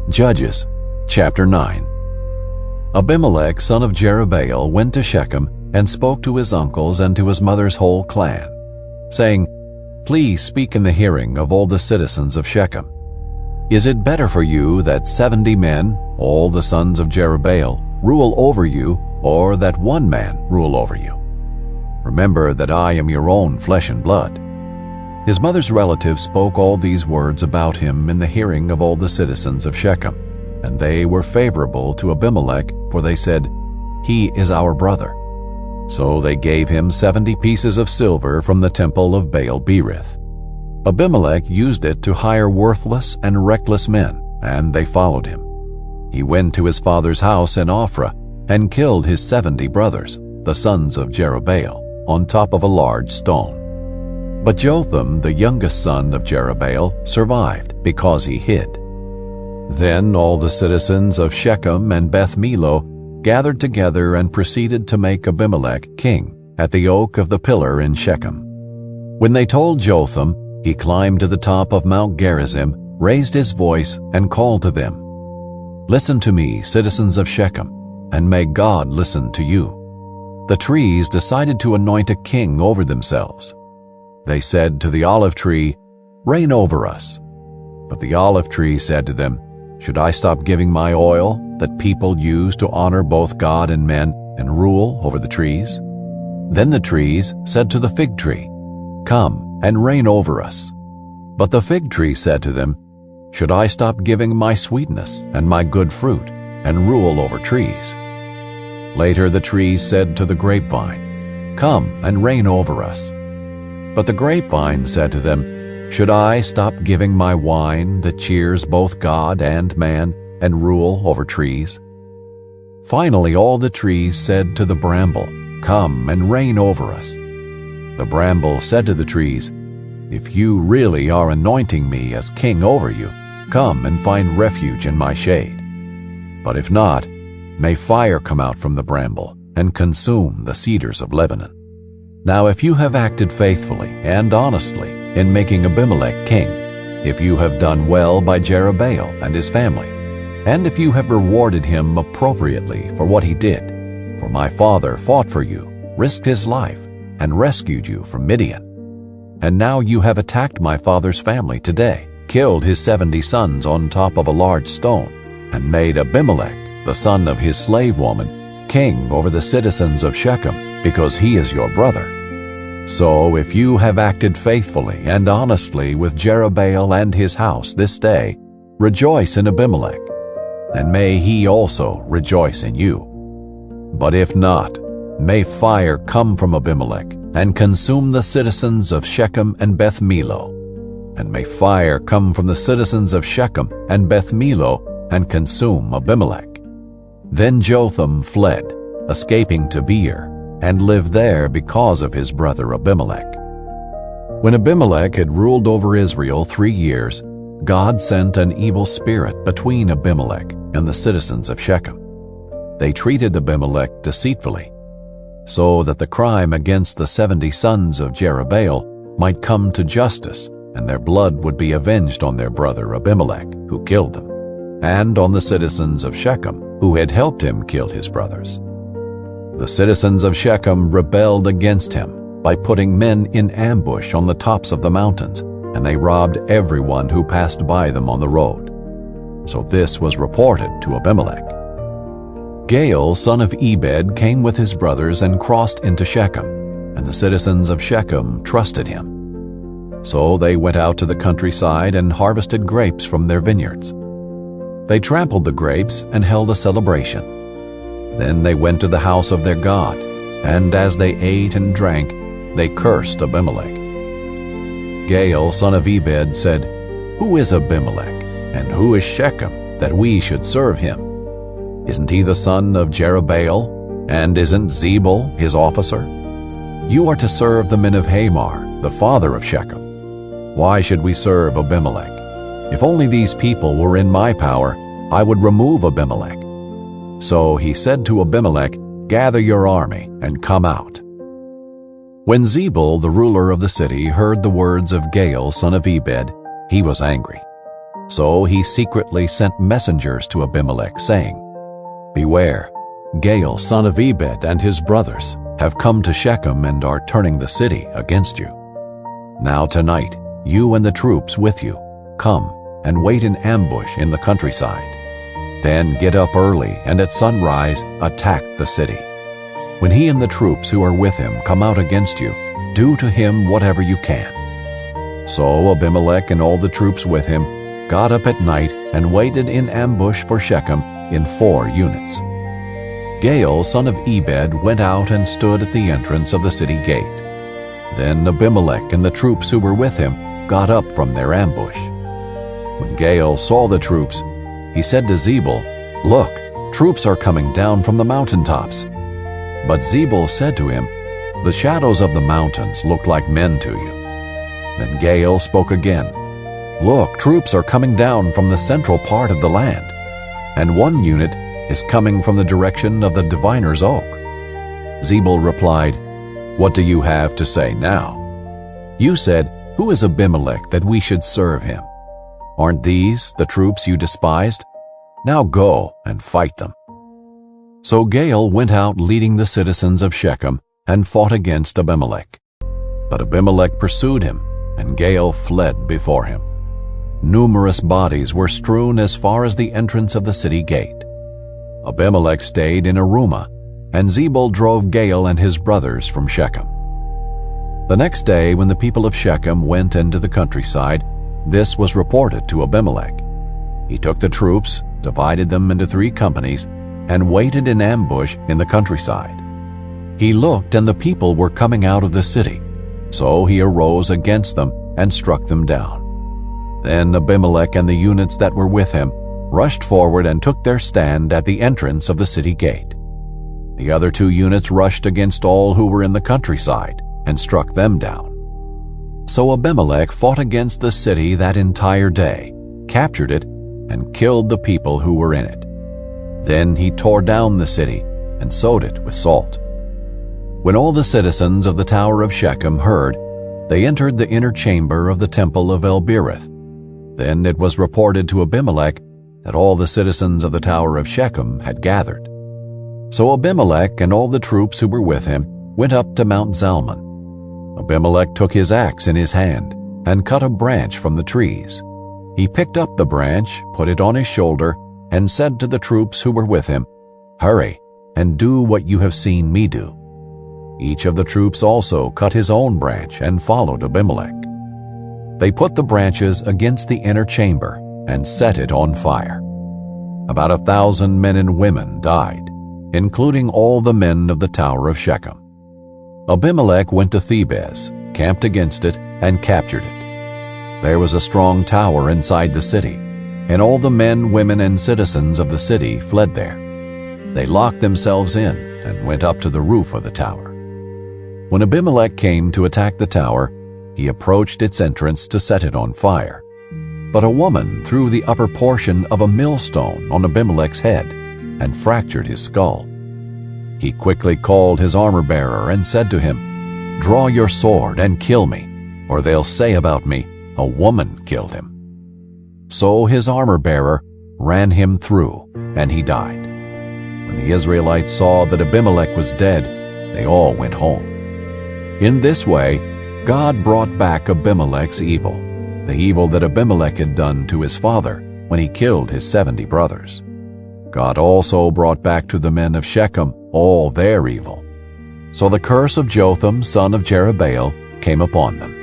Judges, chapter 9. Abimelech, son of Jerubbaal, went to Shechem and spoke to his uncles and to his mother's whole clan, saying, "Please speak in the hearing of all the citizens of Shechem. Is it better for you that 70 men, all the sons of Jerubbaal, rule over you, or that one man rule over you? Remember that I am your own flesh and blood." His mother's relatives spoke all these words about him in the hearing of all the citizens of Shechem, and they were favorable to Abimelech, for they said, "He is our brother." So they gave him 70 pieces of silver from the temple of Baal-berith. Abimelech used it to hire worthless and reckless men, and they followed him. He went to his father's house in Ophrah and killed his 70 brothers, the sons of Jerubbaal, on top of a large stone. But Jotham, the youngest son of Jerubbaal, survived because he hid. Then all the citizens of Shechem and Beth Millo gathered together and proceeded to make Abimelech king at the oak of the pillar in Shechem. When they told Jotham, he climbed to the top of Mount Gerizim, raised his voice, and called to them, "Listen to me, citizens of Shechem, and may God listen to you." The trees decided to anoint a king over themselves. They said to the olive tree, "Reign over us." But the olive tree said to them, "Should I stop giving my oil that people use to honor both God and men and rule over the trees?" Then the trees said to the fig tree, "Come and reign over us." But the fig tree said to them, "Should I stop giving my sweetness and my good fruit and rule over trees?" Later the trees said to the grapevine, "Come and reign over us." But the grapevine said to them, "Should I stop giving my wine that cheers both God and man and rule over trees?" Finally all the trees said to the bramble, "Come and reign over us." The bramble said to the trees, "If you really are anointing me as king over you, come and find refuge in my shade. But if not, may fire come out from the bramble and consume the cedars of Lebanon." Now if you have acted faithfully and honestly in making Abimelech king, if you have done well by Jerubbaal and his family, and if you have rewarded him appropriately for what he did, for my father fought for you, risked his life, and rescued you from Midian. And now you have attacked my father's family today, killed his 70 sons on top of a large stone, and made Abimelech, the son of his slave woman, king over the citizens of Shechem, because he is your brother. So if you have acted faithfully and honestly with Jerubbaal and his house this day, rejoice in Abimelech, and may he also rejoice in you. But if not, may fire come from Abimelech and consume the citizens of Shechem and Beth Millo, and may fire come from the citizens of Shechem and Beth Millo and consume Abimelech. Then Jotham fled, escaping to Beer, and lived there because of his brother Abimelech. When Abimelech had ruled over Israel 3 years, God sent an evil spirit between Abimelech and the citizens of Shechem. They treated Abimelech deceitfully, so that the crime against the 70 sons of Jerubbaal might come to justice, and their blood would be avenged on their brother Abimelech, who killed them, and on the citizens of Shechem, who had helped him kill his brothers. The citizens of Shechem rebelled against him by putting men in ambush on the tops of the mountains, and they robbed everyone who passed by them on the road. So this was reported to Abimelech. Gaal, son of Ebed, came with his brothers and crossed into Shechem, and the citizens of Shechem trusted him. So they went out to the countryside and harvested grapes from their vineyards. They trampled the grapes and held a celebration. Then they went to the house of their God, and as they ate and drank, they cursed Abimelech. Gaal, son of Ebed, said, "Who is Abimelech, and who is Shechem, that we should serve him? Isn't he the son of Jerubbaal, and isn't Zebul his officer? You are to serve the men of Hamor, the father of Shechem. Why should we serve Abimelech? If only these people were in my power, I would remove Abimelech." So he said to Abimelech, "Gather your army and come out." When Zebul, the ruler of the city, heard the words of Gaal, son of Ebed, he was angry. So he secretly sent messengers to Abimelech, saying, "Beware, Gaal son of Ebed and his brothers have come to Shechem and are turning the city against you. Now tonight, you and the troops with you, come and wait in ambush in the countryside. Then get up early and at sunrise attack the city. When he and the troops who are with him come out against you, do to him whatever you can." So Abimelech and all the troops with him got up at night and waited in ambush for Shechem in 4 units. Gaal son of Ebed went out and stood at the entrance of the city gate. Then Abimelech and the troops who were with him got up from their ambush. When Gaal saw the troops, he said to Zebul, "Look, troops are coming down from the mountaintops." But Zebul said to him, "The shadows of the mountains look like men to you." Then Gaal spoke again, "Look, troops are coming down from the central part of the land, and 1 unit is coming from the direction of the diviner's oak." Zebul replied, "What do you have to say now? You said, 'Who is Abimelech that we should serve him?' Aren't these the troops you despised? Now go and fight them." So Gaal went out leading the citizens of Shechem and fought against Abimelech. But Abimelech pursued him, and Gaal fled before him. Numerous bodies were strewn as far as the entrance of the city gate. Abimelech stayed in Arumah, and Zebul drove Gaal and his brothers from Shechem. The next day, when the people of Shechem went into the countryside, this was reported to Abimelech. He took the troops, divided them into 3 companies, and waited in ambush in the countryside. He looked, and the people were coming out of the city. So he arose against them and struck them down. Then Abimelech and the units that were with him rushed forward and took their stand at the entrance of the city gate. The other 2 units rushed against all who were in the countryside and struck them down. So Abimelech fought against the city that entire day, captured it, and killed the people who were in it. Then he tore down the city and sowed it with salt. When all the citizens of the Tower of Shechem heard, they entered the inner chamber of the temple of El-Berith. Then it was reported to Abimelech that all the citizens of the Tower of Shechem had gathered. So Abimelech and all the troops who were with him went up to Mount Zalmon. Abimelech took his axe in his hand and cut a branch from the trees. He picked up the branch, put it on his shoulder, and said to the troops who were with him, "Hurry, and do what you have seen me do." Each of the troops also cut his own branch and followed Abimelech. They put the branches against the inner chamber and set it on fire. About 1,000 men and women died, including all the men of the Tower of Shechem. Abimelech went to Thebez, camped against it, and captured it. There was a strong tower inside the city, and all the men, women, and citizens of the city fled there. They locked themselves in and went up to the roof of the tower. When Abimelech came to attack the tower, he approached its entrance to set it on fire. But a woman threw the upper portion of a millstone on Abimelech's head and fractured his skull. He quickly called his armor-bearer and said to him, "Draw your sword and kill me, or they'll say about me, 'A woman killed him.'" So his armor-bearer ran him through, and he died. When the Israelites saw that Abimelech was dead, they all went home. In this way, God brought back Abimelech's evil, the evil that Abimelech had done to his father when he killed his 70 brothers. God also brought back to the men of Shechem all their evil. So the curse of Jotham son of Jerubbaal came upon them.